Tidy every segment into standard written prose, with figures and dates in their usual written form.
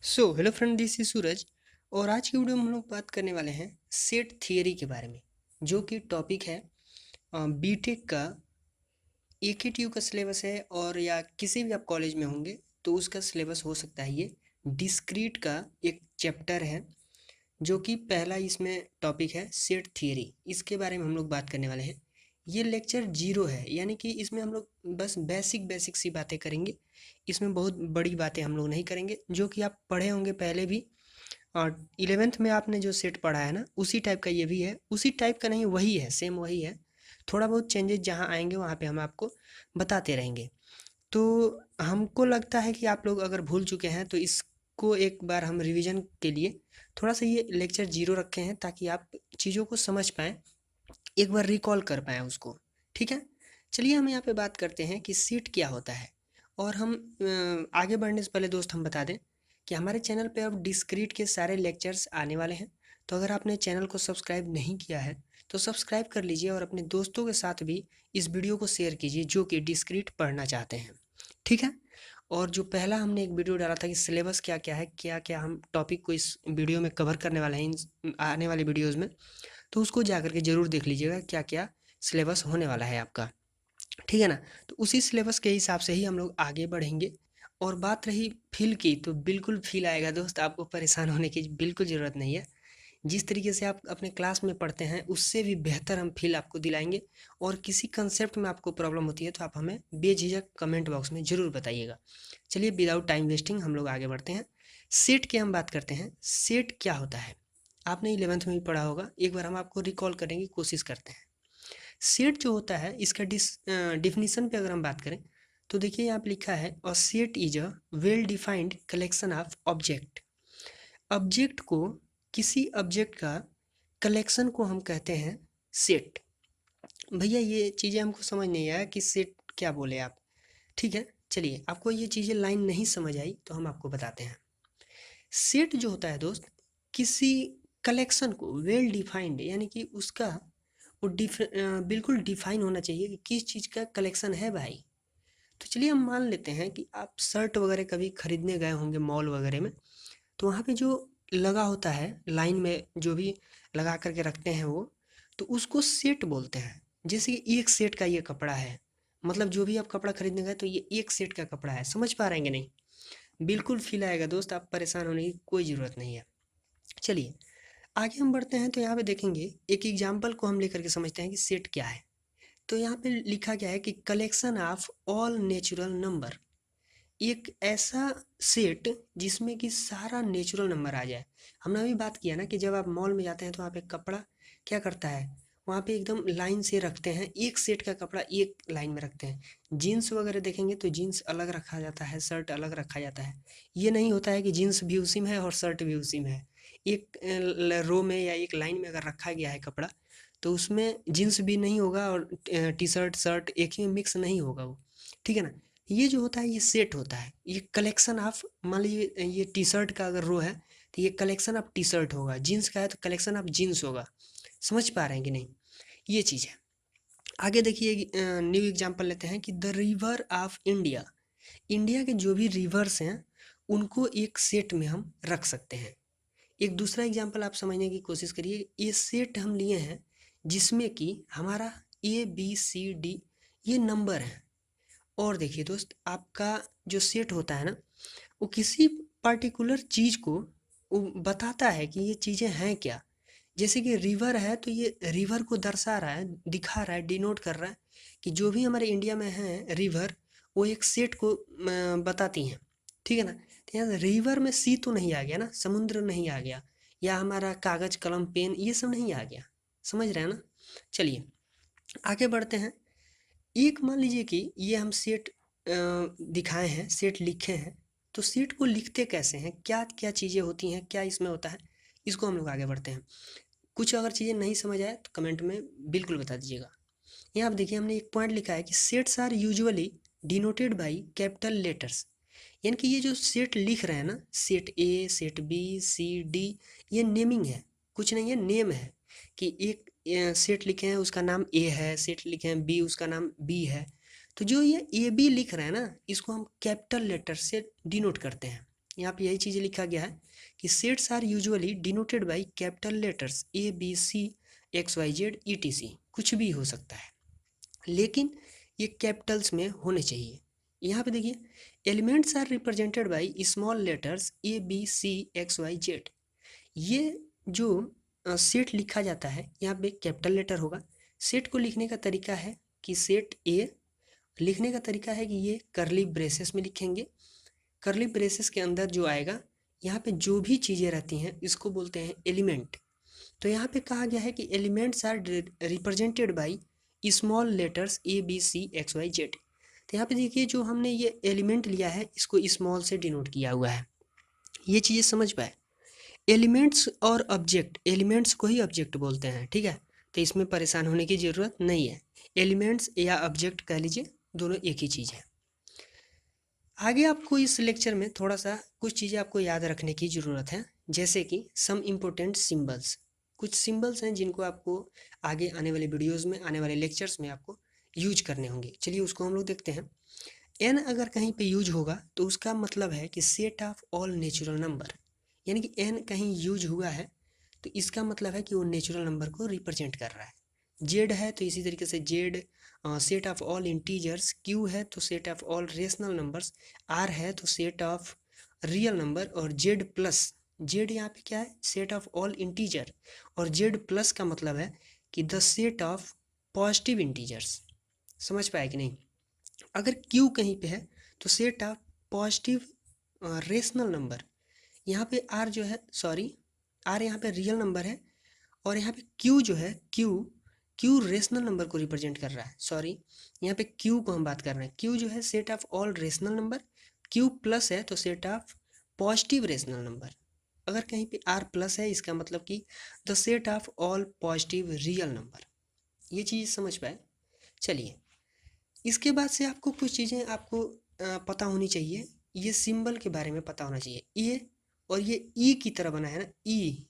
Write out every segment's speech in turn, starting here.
Hello friend, this is सूरज। और आज की वीडियो में हम लोग बात करने वाले हैं सेट थियरी के बारे में, जो कि टॉपिक है बीटेक का। एकेटीयू का सिलेबस है, और या किसी भी आप कॉलेज में होंगे तो उसका सिलेबस हो सकता है। ये डिस्क्रीट का एक चैप्टर है, जो कि पहला इसमें टॉपिक है सेट थियरी। इसके बारे में हम लोग बात करने वाले हैं। ये लेक्चर 0 है, यानी कि इसमें हम लोग बस बेसिक बेसिक सी बातें करेंगे। इसमें बहुत बड़ी बातें हम लोग नहीं करेंगे, जो कि आप पढ़े होंगे पहले भी। और 11th में आपने जो सेट पढ़ा है ना, उसी टाइप का ये भी है। उसी टाइप का नहीं, वही है, सेम वही है। थोड़ा बहुत चेंजेस जहाँ आएंगे वहाँ पे हम आपको बताते रहेंगे। तो हमको लगता है कि आप लोग अगर भूल चुके हैं तो इसको एक बार हम रिवीजन के लिए थोड़ा सा ये लेक्चर 0 रखे हैं, ताकि आप चीज़ों को समझ पाएँ, एक बार रिकॉल कर पाएँ उसको। ठीक है, चलिए हम यहाँ पे बात करते हैं कि सीट क्या होता है। और हम आगे बढ़ने से पहले दोस्त हम बता दें कि हमारे चैनल पे अब डिस्क्रीट के सारे लेक्चर्स आने वाले हैं। तो अगर आपने चैनल को सब्सक्राइब नहीं किया है तो सब्सक्राइब कर लीजिए, और अपने दोस्तों के साथ भी इस वीडियो को शेयर कीजिए जो कि डिस्क्रीट पढ़ना चाहते हैं। ठीक है। और जो पहला हमने एक वीडियो डाला था कि सिलेबस क्या क्या है, क्या क्या हम टॉपिक को इस वीडियो में कवर करने वाले हैं इन आने वाले वीडियोज़ में, तो उसको जा कर के ज़रूर देख लीजिएगा क्या क्या सिलेबस होने वाला है आपका। ठीक है ना। तो उसी सिलेबस के हिसाब से ही हम लोग आगे बढ़ेंगे। और बात रही फील की, तो बिल्कुल फील आएगा दोस्त, आपको परेशान होने की बिल्कुल ज़रूरत नहीं है। जिस तरीके से आप अपने क्लास में पढ़ते हैं उससे भी बेहतर हम फील आपको दिलाएंगे। और किसी कंसेप्ट में आपको प्रॉब्लम होती है तो आप हमें बेझिझक कमेंट बॉक्स में ज़रूर बताइएगा। चलिए विदाउट टाइम वेस्टिंग हम लोग आगे बढ़ते हैं। सेट की हम बात करते हैं। सेट क्या होता है, आपने 11th में भी पढ़ा होगा, एक बार हम आपको रिकॉल करने की कोशिश करते हैं। सेट जो होता है, इसका डिफिनीशन पे अगर हम बात करें तो देखिए यहाँ पे लिखा है, a set is a well defined collection of object. Object को, किसी ऑब्जेक्ट का कलेक्शन को हम कहते हैं सेट। भैया ये चीज़ें हमको समझ नहीं आया कि सेट क्या बोले आप। ठीक है, चलिए आपको ये चीज़ें लाइन नहीं समझ आई तो हम आपको बताते हैं। सेट जो होता है दोस्त, किसी कलेक्शन को वेल डिफाइंड, यानी कि उसका वो बिल्कुल डिफाइन होना चाहिए कि किस चीज़ का कलेक्शन है भाई। तो चलिए हम मान लेते हैं कि आप शर्ट वगैरह कभी खरीदने गए होंगे मॉल वगैरह में, तो वहाँ पे जो लगा होता है लाइन में, जो भी लगा करके रखते हैं वो, तो उसको सेट बोलते हैं। जैसे कि एक सेट का ये कपड़ा है, मतलब जो भी आप कपड़ा खरीदने गए तो ये एक सेट का कपड़ा है। समझ पा रहे हैं कि नहीं? बिल्कुल फील आएगा दोस्त, आप परेशान होने की कोई ज़रूरत नहीं है। चलिए आगे हम बढ़ते हैं, तो यहाँ पे देखेंगे एक एग्जाम्पल को हम लेकर के समझते हैं कि सेट क्या है। तो यहाँ पे लिखा गया है कि collection of all natural number, एक ऐसा सेट जिसमें कि सारा नेचुरल नंबर आ जाए। हमने अभी बात किया ना कि जब आप मॉल में जाते हैं तो वहाँ पे कपड़ा क्या करता है, वहाँ पे एकदम लाइन से रखते हैं, एक सेट का कपड़ा एक लाइन में रखते हैं। जीन्स वगैरह देखेंगे तो जीन्स अलग रखा जाता है, शर्ट अलग रखा जाता है। ये नहीं होता है कि जीन्स भी उसी में है और शर्ट भी उसी में है। एक रो में या एक लाइन में अगर रखा गया है कपड़ा, तो उसमें जीन्स भी नहीं होगा और टी शर्ट शर्ट एक ही में मिक्स नहीं होगा वो। ठीक है ना। ये जो होता है ये सेट होता है, ये कलेक्शन ऑफ, मान लीजिए ये टी शर्ट का अगर रो है तो ये कलेक्शन ऑफ टी शर्ट होगा, जीन्स का है तो कलेक्शन ऑफ जीन्स होगा। समझ पा रहे हैं कि नहीं? ये चीज़ है। आगे देखिए न्यू एग्जांपल लेते हैं कि the river of India, India के जो भी रिवर्स हैं उनको एक सेट में हम रख सकते हैं। एक दूसरा एग्जांपल आप समझने की कोशिश करिए, ये सेट हम लिए हैं जिसमें कि हमारा ABCD ये नंबर हैं। और देखिए दोस्त, आपका जो सेट होता है ना, वो किसी पर्टिकुलर चीज़ को वो बताता है कि ये चीज़ें हैं क्या। जैसे कि रिवर है तो ये रिवर को दर्शा रहा है, दिखा रहा है, डिनोट कर रहा है कि जो भी हमारे इंडिया में है रिवर, वो एक सेट को बताती हैं। ठीक है ना। तो यहाँ रिवर में सी तो नहीं आ गया ना, समुद्र नहीं आ गया, या हमारा कागज कलम पेन ये सब नहीं आ गया। समझ रहे हैं ना? चलिए आगे बढ़ते हैं। एक मान लीजिए कि ये हम सेट दिखाए हैं, सेट लिखे हैं, तो सेट को लिखते कैसे हैं, क्या क्या चीज़ें होती हैं, क्या इसमें होता है, इसको हम लोग आगे बढ़ते हैं। कुछ अगर चीज़ें नहीं समझ आए तो कमेंट में बिल्कुल बता दीजिएगा। यहाँ आप देखिए हमने एक पॉइंट लिखा है कि sets are usually denoted by capital letters. यानी कि ये जो सेट लिख रहे हैं ना, set A, set B, C, D, ये नेमिंग है, कुछ नहीं है, नेम है। कि एक सेट लिखे हैं उसका नाम ए है, सेट लिखे हैं बी उसका नाम बी है। तो जो ये ए बी लिख रहे हैं ना, इसको हम कैपिटल लेटर से डिनोट करते हैं। यहाँ पे यही चीज़ें लिखा गया है कि sets are usually denoted by capital letters ABCXYZ ETC, कुछ भी हो सकता है लेकिन ये कैपिटल्स में होने चाहिए। यहाँ पे देखिए elements are represented by small letters ABCXYZ। ये जो सेट लिखा जाता है यहाँ पे कैपिटल लेटर होगा। सेट को लिखने का तरीका है कि सेट ए लिखने का तरीका है कि ये करली ब्रेसेस में लिखेंगे। करली ब्रेसेस के अंदर जो आएगा यहाँ पे जो भी चीज़ें रहती हैं इसको बोलते हैं एलिमेंट। तो यहाँ पे कहा गया है कि elements are represented by small letters ABCXYZ। तो यहाँ पे देखिए जो हमने ये एलिमेंट लिया है इसको स्मॉल से डिनोट किया हुआ है। ये चीज़ें समझ पाए। एलिमेंट्स और ऑब्जेक्ट, एलिमेंट्स को ही ऑब्जेक्ट बोलते हैं, ठीक है, तो इसमें परेशान होने की ज़रूरत नहीं है। एलिमेंट्स या ऑब्जेक्ट कह लीजिए, दोनों एक ही चीज़ है। आगे आपको इस लेक्चर में थोड़ा सा कुछ चीज़ें आपको याद रखने की ज़रूरत है, जैसे कि सम इम्पोर्टेंट सिंबल्स। कुछ सिंबल्स हैं जिनको आपको आगे आने वाले वीडियोस में, आने वाले लेक्चर्स में आपको यूज करने होंगे। चलिए उसको हम लोग देखते हैं। एन अगर कहीं पे यूज होगा तो उसका मतलब है कि set of all natural number, यानी कि एन कहीं यूज हुआ है तो इसका मतलब है कि वो नेचुरल नंबर को रिप्रेजेंट कर रहा है। जेड है तो इसी तरीके से Z set of all integers, Q है तो set of all rational numbers, R है तो सेट ऑफ रियल नंबर, और जेड प्लस, जेड यहाँ पे क्या है, सेट ऑफ ऑल इंटीजर, और जेड प्लस का मतलब है कि the set of positive integers. समझ पाए कि नहीं। अगर क्यू कहीं पे है तो set of positive rational number. यहाँ पे आर जो है, सॉरी आर यहाँ पे रियल नंबर है, और यहाँ पे क्यू जो है, क्यू रेशनल नंबर को रिप्रेजेंट कर रहा है। सॉरी यहाँ पे क्यू को हम बात कर रहे हैं। क्यू जो है set of all rational number, Q plus है तो set of positive rational number. अगर कहीं पे आर प्लस है इसका मतलब कि the set of all positive real number. ये चीज़ समझ पाए। चलिए इसके बाद से आपको कुछ चीज़ें आपको पता होनी चाहिए। ये सिंबल के बारे में पता होना चाहिए। ये और ये ई की तरह बना है ना, ई,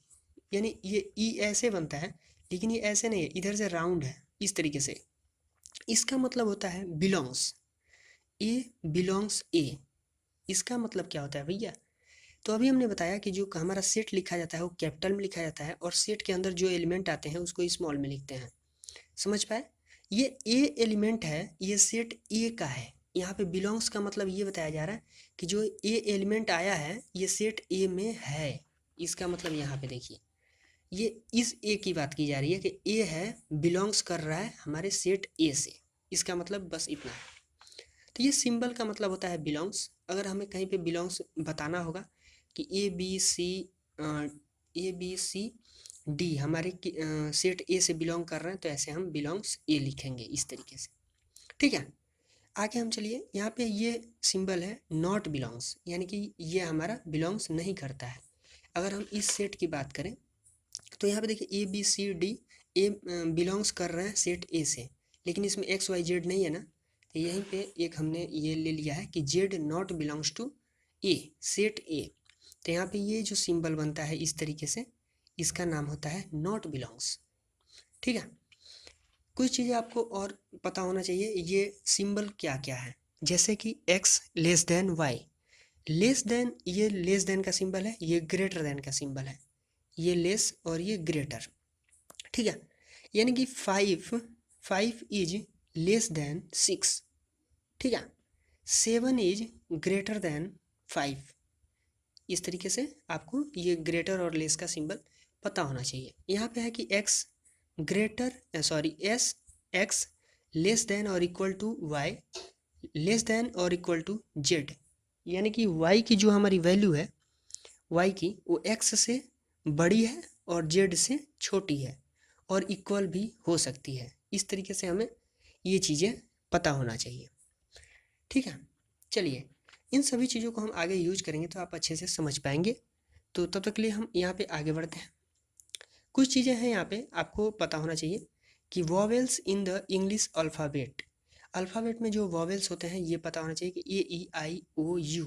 यानी ये ई ऐसे बनता है लेकिन ये ऐसे नहीं है, इधर से राउंड है इस तरीके से। इसका मतलब होता है बिलोंग्स, ए बिलोंग्स ए। इसका मतलब क्या होता है भैया, तो अभी हमने बताया कि जो हमारा सेट लिखा जाता है वो कैपिटल में लिखा जाता है, और सेट के अंदर जो एलिमेंट आते हैं उसको स्मॉल में लिखते हैं। समझ पाए। ये ए एलिमेंट है, ये सेट ए का है। यहाँ पे बिलोंग्स का मतलब ये बताया जा रहा है कि जो ए एलिमेंट आया है ये सेट ए में है। इसका मतलब यहाँ पे देखिए ये इस ए की बात की जा रही है कि ए है, बिलोंग्स कर रहा है हमारे सेट ए से। इसका मतलब बस इतना है। तो ये सिंबल का मतलब होता है बिलोंग्स। अगर हमें कहीं पे बिलोंग्स बताना होगा कि ABCD हमारे सेट ए से बिलोंग कर रहे हैं तो ऐसे हम बिलोंग्स ए लिखेंगे इस तरीके से, ठीक है। आगे हम चलिए, यहाँ पे ये सिंबल है नॉट बिलोंग्स, यानी कि ये हमारा बिलोंग्स नहीं करता है। अगर हम इस सेट की बात करें तो यहाँ पे देखिए ABCD ए बिलोंग्स कर रहे हैं सेट ए से, लेकिन इसमें XYZ नहीं है ना, तो यहीं पे एक हमने ये ले लिया है कि Z not belongs to A, set A. तो यहाँ पे ये जो सिंबल बनता है इस तरीके से, इसका नाम होता है नॉट बिलोंग्स, ठीक है। कुछ चीज़ें आपको और पता होना चाहिए, ये सिंबल क्या क्या है, जैसे कि x less than Y. Less than, ये लेस देन का सिंबल है, ये ग्रेटर देन का सिंबल है, ये लेस और ये ग्रेटर, ठीक है। यानी कि 5 इज लेस देन 6, ठीक है। 7 इज ग्रेटर देन 5। इस तरीके से आपको ये ग्रेटर और लेस का सिंबल पता होना चाहिए। यहाँ पे है कि x greater, sorry x less than और equal to y less than और इक्वल टू z, यानी कि y की जो हमारी वैल्यू है, y की, वो x से बड़ी है और z से छोटी है और इक्वल भी हो सकती है। इस तरीके से हमें ये चीज़ें पता होना चाहिए, ठीक है। चलिए इन सभी चीज़ों को हम आगे यूज करेंगे तो आप अच्छे से समझ पाएंगे। तो तब तक के लिए हम यहाँ पे आगे बढ़ते हैं। कुछ चीज़ें हैं यहाँ पे आपको पता होना चाहिए कि vowels in the English alphabet, alphabet में जो वॉवेल्स होते हैं ये पता होना चाहिए कि A E I O U,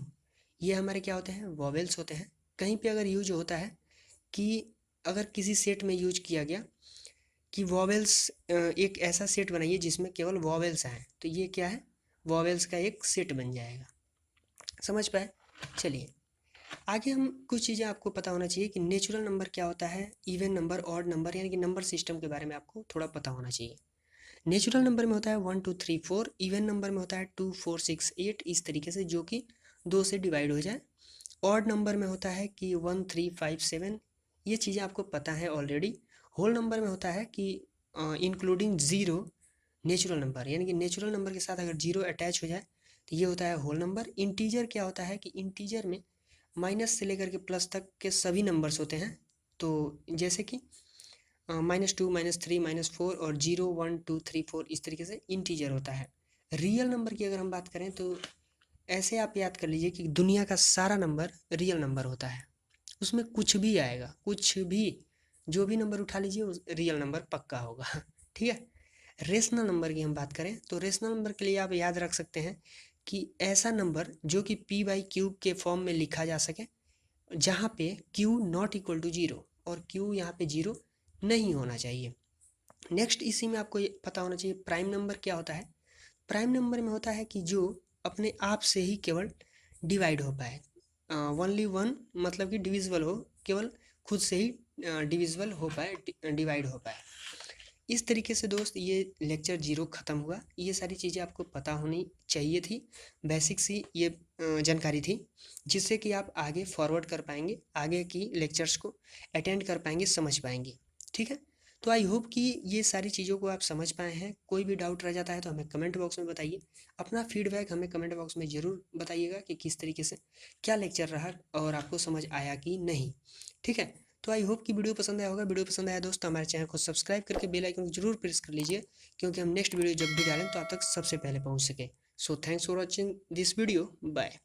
ये हमारे क्या होते हैं, वॉवेल्स होते हैं। कहीं पे अगर यूज होता है कि अगर किसी सेट में यूज किया गया कि वॉवेल्स, एक ऐसा सेट बनाइए जिसमें केवल वॉवेल्स आए, तो ये क्या है, वॉवेल्स का एक सेट बन जाएगा। समझ पाए। चलिए आगे हम कुछ चीज़ें आपको पता होना चाहिए कि नेचुरल नंबर क्या होता है, इवन नंबर, ऑड नंबर, यानी कि नंबर सिस्टम के बारे में आपको थोड़ा पता होना चाहिए। नेचुरल नंबर में होता है 1 2 3 4, इवन नंबर में होता है 2 4 6 8, इस तरीके से, जो कि 2 से डिवाइड हो जाए। ऑड नंबर में होता है कि 1 3 5 7, ये चीज़ें आपको पता है ऑलरेडी। होल नंबर में होता है कि इंक्लूडिंग ज़ीरो, नेचुरल नंबर, यानी कि नेचुरल नंबर के साथ अगर जीरो अटैच हो जाए तो ये होता है होल नंबर। इंटीजर क्या होता है कि इंटीजर में माइनस से लेकर के प्लस तक के सभी नंबर्स होते हैं, तो जैसे कि -2 -3 -4 और 0 1 2 3 4, इस तरीके से इंटीजर होता है। रियल नंबर की अगर हम बात करें तो ऐसे आप याद कर लीजिए कि दुनिया का सारा नंबर रियल नंबर होता है, उसमें कुछ भी आएगा, कुछ भी, जो भी नंबर उठा लीजिए उस रियल नंबर पक्का होगा। ठीक है। रेशनल नंबर की हम बात करें तो रेशनल नंबर के लिए आप याद रख सकते हैं कि ऐसा नंबर जो कि p/क्यूब के फॉर्म में लिखा जा सके, जहाँ पे q not equal to zero और q यहाँ पे जीरो नहीं होना चाहिए। नेक्स्ट इसी में आपको ये पता होना चाहिए प्राइम नंबर क्या होता है। प्राइम नंबर में होता है कि जो अपने आप से ही केवल डिवाइड हो पाए, ओनली वन, मतलब कि डिविजिबल हो, केवल खुद से ही डिविजिबल हो पाए, डिवाइड हो पाए। इस तरीके से दोस्त ये लेक्चर 0 ख़त्म हुआ। ये सारी चीज़ें आपको पता होनी चाहिए थी, बेसिक सी ये जानकारी थी, जिससे कि आप आगे फॉरवर्ड कर पाएंगे, आगे की लेक्चर्स को अटेंड कर पाएंगे, समझ पाएंगे। ठीक है। तो आई होप कि ये सारी चीज़ों को आप समझ पाए हैं। कोई भी डाउट रह जाता है तो हमें कमेंट बॉक्स में बताइए, अपना फीडबैक हमें कमेंट बॉक्स में ज़रूर बताइएगा कि किस तरीके से क्या लेक्चर रहा और आपको समझ आया कि नहीं। ठीक है। तो आई होप कि वीडियो पसंद आया होगा। वीडियो पसंद आया दोस्तों, हमारे चैनल को सब्सक्राइब करके बेल आइकन को जरूर प्रेस कर लीजिए, क्योंकि हम नेक्स्ट वीडियो जब भी डालें तो आप तक सबसे पहले पहुंच सके। So thanks for watching this video, bye.